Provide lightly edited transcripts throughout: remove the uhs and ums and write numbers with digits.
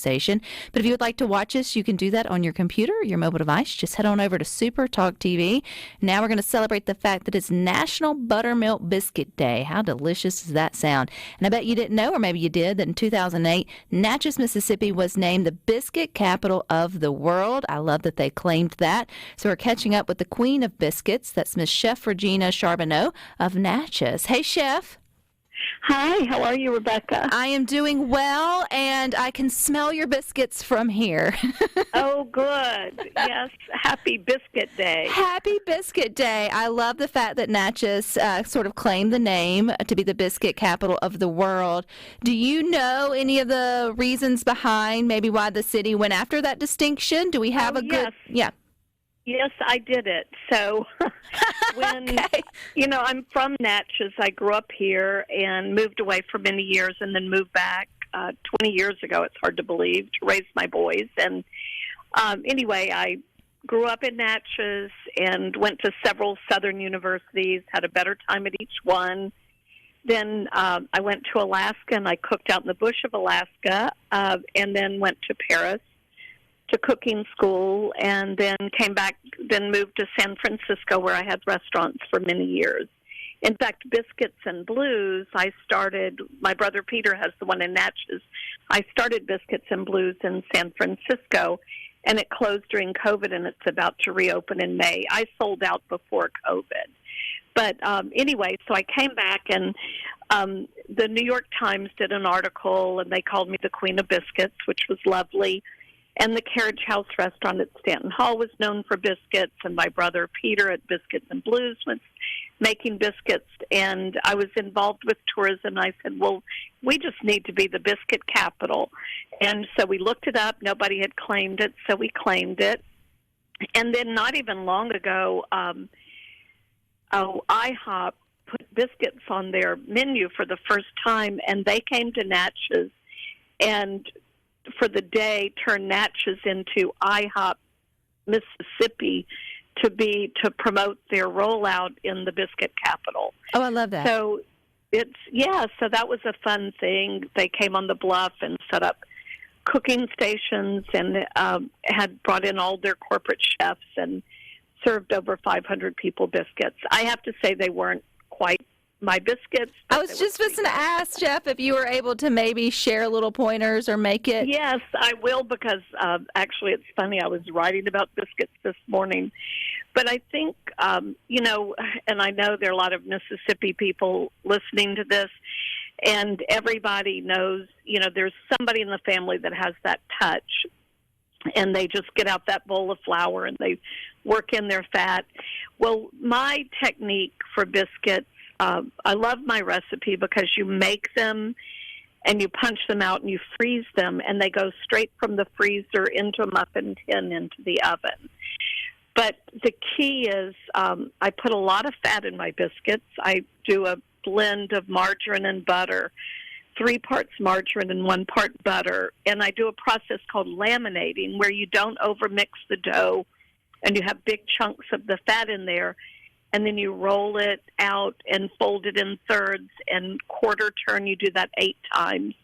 station. But if you would like to watch us, you can do that on your computer or your mobile device. Just head on over to SuperTalk TV. Now we're going to celebrate the fact that it's National Buttermilk Biscuit Day. How delicious does that sound? And I bet you didn't know, or maybe you did, that in 2008, Natchez, Mississippi was named the Biscuit Capital of the world. I love that they claimed that. So we're catching up with the Queen of Biscuits. That's Miss Chef Regina Charboneau of Natchez. Hey, Chef. Hi, how are you, Rebecca? I am doing well, and I can smell your biscuits from here. Oh, good. Yes, happy Biscuit Day. Happy Biscuit Day. I love the fact that Natchez sort of claimed the name to be the biscuit capital of the world. Do you know any of the reasons behind maybe why the city went after that distinction? Do we have a good... Yeah. Yes, I did it. So when, I'm from Natchez. I grew up here and moved away for many years and then moved back 20 years ago, it's hard to believe, to raise my boys. And anyway, I grew up in Natchez and went to several southern universities, had a better time at each one. Then I went to Alaska and I cooked out in the bush of Alaska and then went to Paris to cooking school, and then came back, then moved to San Francisco where I had restaurants for many years. In fact, Biscuits and Blues, my brother Peter has the one in Natchez. I started Biscuits and Blues in San Francisco, and it closed during COVID, and it's about to reopen in May. I sold out before COVID. But anyway, so I came back, and the New York Times did an article, and they called me the Queen of Biscuits, which was lovely. And the Carriage House restaurant at Stanton Hall was known for biscuits, and my brother Peter at Biscuits and Blues was making biscuits. And I was involved with tourism. I said, well, we just need to be the biscuit capital. And so we looked it up. Nobody had claimed it, so we claimed it. And then not even long ago, IHOP put biscuits on their menu for the first time, and they came to Natchez and for the day turned Natchez into IHOP Mississippi to promote their rollout in the biscuit capital. Oh, I love that. So so that was a fun thing. They came on the bluff and set up cooking stations and had brought in all their corporate chefs and served over 500 people biscuits. I have to say they weren't quite my biscuits. I was just going to ask, Jeff, if you were able to maybe share little pointers or make it. Yes, I will, because actually it's funny. I was writing about biscuits this morning. But I think, and I know there are a lot of Mississippi people listening to this, and everybody knows, there's somebody in the family that has that touch, and they just get out that bowl of flour and they work in their fat. Well, my technique for biscuits, I love my recipe because you make them and you punch them out and you freeze them, and they go straight from the freezer into a muffin tin into the oven. But the key is I put a lot of fat in my biscuits. I do a blend of margarine and butter, 3 parts margarine and 1 part butter, and I do a process called laminating where you don't overmix the dough and you have big chunks of the fat in there, and then you roll it out and fold it in thirds and quarter turn. You do that 8 times.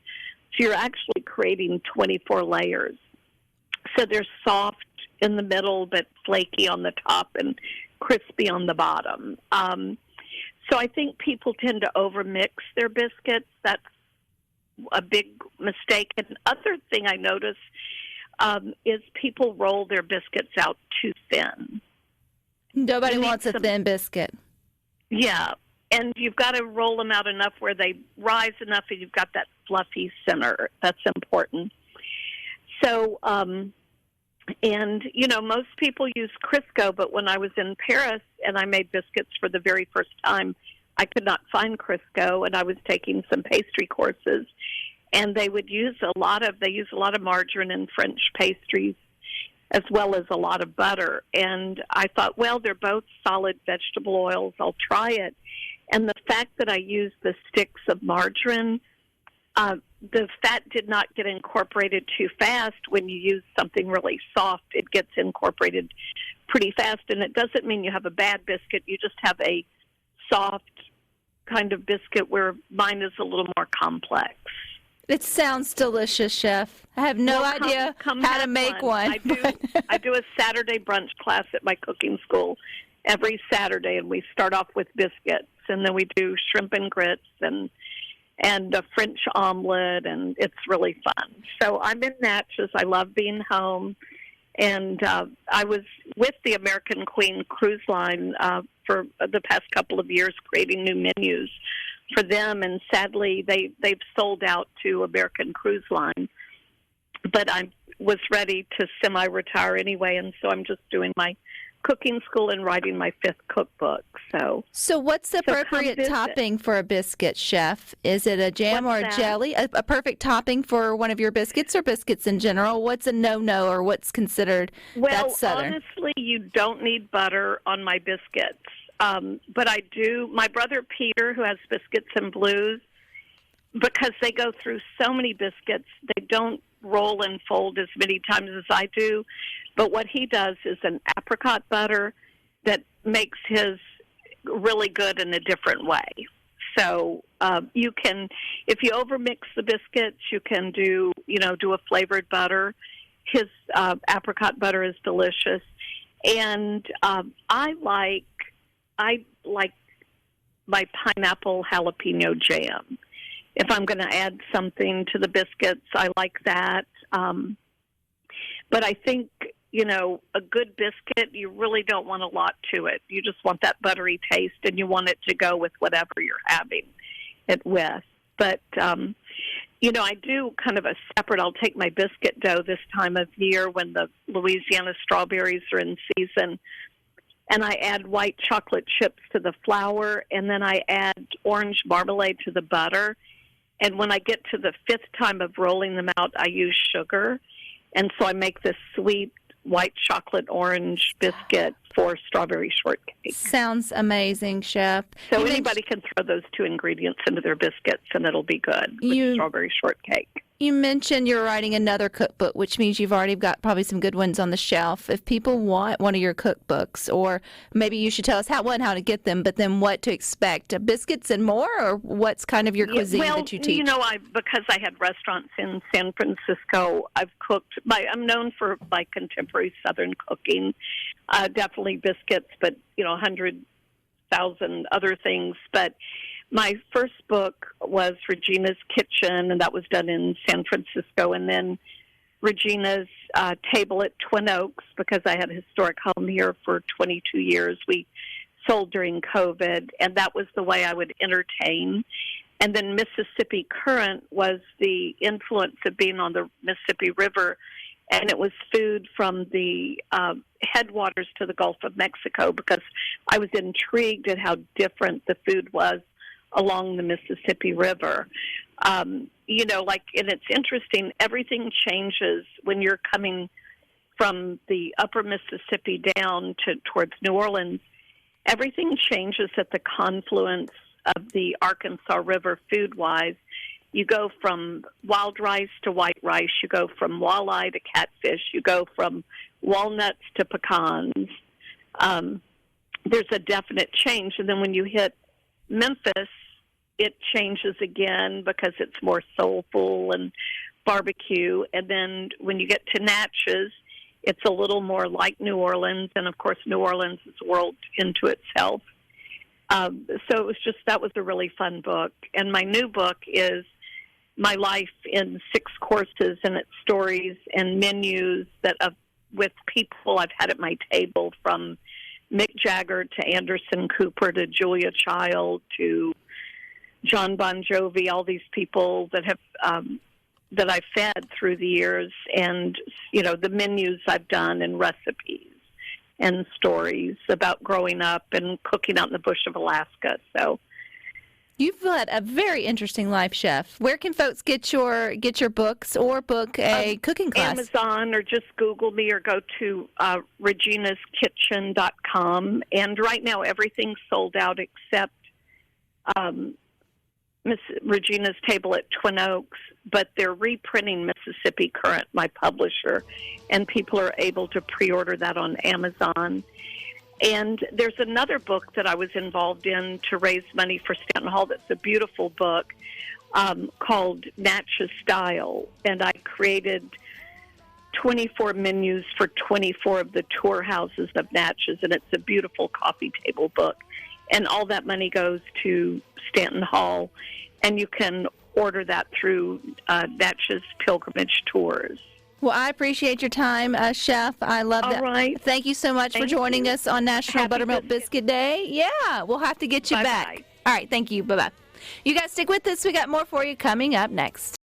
So you're actually creating 24 layers. So they're soft in the middle but flaky on the top and crispy on the bottom. So I think people tend to overmix their biscuits. That's a big mistake. And other thing I notice is people roll their biscuits out too thin. Nobody wants a thin biscuit. Yeah, and you've got to roll them out enough where they rise enough and you've got that fluffy center. That's important. So, most people use Crisco, but when I was in Paris and I made biscuits for the very first time, I could not find Crisco, and I was taking some pastry courses, and they use a lot of margarine in French pastries, as well as a lot of butter. And I thought, well, they're both solid vegetable oils. I'll try it. And the fact that I used the sticks of margarine, the fat did not get incorporated too fast. When you use something really soft, it gets incorporated pretty fast. And it doesn't mean you have a bad biscuit. You just have a soft kind of biscuit where mine is a little more complex. It sounds delicious, Chef. I have no idea how to make one. I do a Saturday brunch class at my cooking school every Saturday, and we start off with biscuits, and then we do shrimp and grits and a French omelet, and it's really fun. So I'm in Natchez. I love being home, and I was with the American Queen Cruise Line for the past couple of years creating new menus for them, and sadly they've sold out to American Cruise Line. But I was ready to semi-retire anyway, and so I'm just doing my cooking school and writing my 5th cookbook. So what's the appropriate topping for a biscuit, Chef? Is it a jam or a jelly? A perfect topping for one of your biscuits or biscuits in general? What's a no-no or what's considered that's Southern? Well, honestly, you don't need butter on my biscuits. But I do. My brother Peter, who has Biscuits and Blues, because they go through so many biscuits, they don't roll and fold as many times as I do. But what he does is an apricot butter that makes his really good in a different way. So you can, if you overmix the biscuits, you can do a flavored butter. His apricot butter is delicious, and I like my pineapple jalapeno jam. If I'm going to add something to the biscuits, I like that. But I think, a good biscuit, you really don't want a lot to it. You just want that buttery taste, and you want it to go with whatever you're having it with. But, I do kind of a separate, I'll take my biscuit dough this time of year when the Louisiana strawberries are in season, and I add white chocolate chips to the flour, and then I add orange marmalade to the butter. And when I get to the 5th time of rolling them out, I use sugar. And so I make this sweet white chocolate orange biscuit for strawberry shortcake. Sounds amazing, Chef. So anybody can throw those 2 ingredients into their biscuits, and it'll be good with strawberry shortcake. You mentioned you're writing another cookbook, which means you've already got probably some good ones on the shelf. If people want one of your cookbooks, or maybe you should tell us how to get them, but then what to expect, biscuits and more, or what's kind of your cuisine that you teach? Because I had restaurants in San Francisco, I've cooked. I'm known for my contemporary Southern cooking, definitely biscuits, but 100,000 other things. But my first book was Regina's Kitchen, and that was done in San Francisco. And then Regina's Table at Twin Oaks, because I had a historic home here for 22 years. We sold during COVID, and that was the way I would entertain. And then Mississippi Current was the influence of being on the Mississippi River, and it was food from the headwaters to the Gulf of Mexico, because I was intrigued at how different the food was along the Mississippi River. And it's interesting, everything changes when you're coming from the upper Mississippi down towards New Orleans. Everything changes at the confluence of the Arkansas River food-wise. You go from wild rice to white rice. You go from walleye to catfish. You go from walnuts to pecans. There's a definite change. And then when you hit Memphis, it changes again because it's more soulful and barbecue. And then when you get to Natchez, it's a little more like New Orleans. And, of course, New Orleans is a world into itself. So it was that was a really fun book. And my new book is my life in 6 courses, and it's stories and menus with people I've had at my table, from Mick Jagger to Anderson Cooper to Julia Child to John Bon Jovi, all these people that have that I've fed through the years, and the menus I've done, and recipes and stories about growing up and cooking out in the bush of Alaska. So you've led a very interesting life, Chef. Where can folks get your books or book a cooking class? Amazon, or just Google me, or go to reginaskitchen.com. And right now everything's sold out except Miss Regina's Table at Twin Oaks, but they're reprinting Mississippi Current, my publisher, and people are able to pre-order that on Amazon. And there's another book that I was involved in to raise money for Stanton Hall that's a beautiful book called Natchez Style, and I created 24 menus for 24 of the tour houses of Natchez, and it's a beautiful coffee table book. And all that money goes to Stanton Hall, and you can order that through Natchez Pilgrimage Tours. Well, I appreciate your time, Chef. I love that. All right. Thank you so much for joining us on National Happy Buttermilk Biscuit Day. Yeah, we'll have to get you back. Bye-bye. All right, thank you. Bye-bye. You guys stick with us. We got more for you coming up next.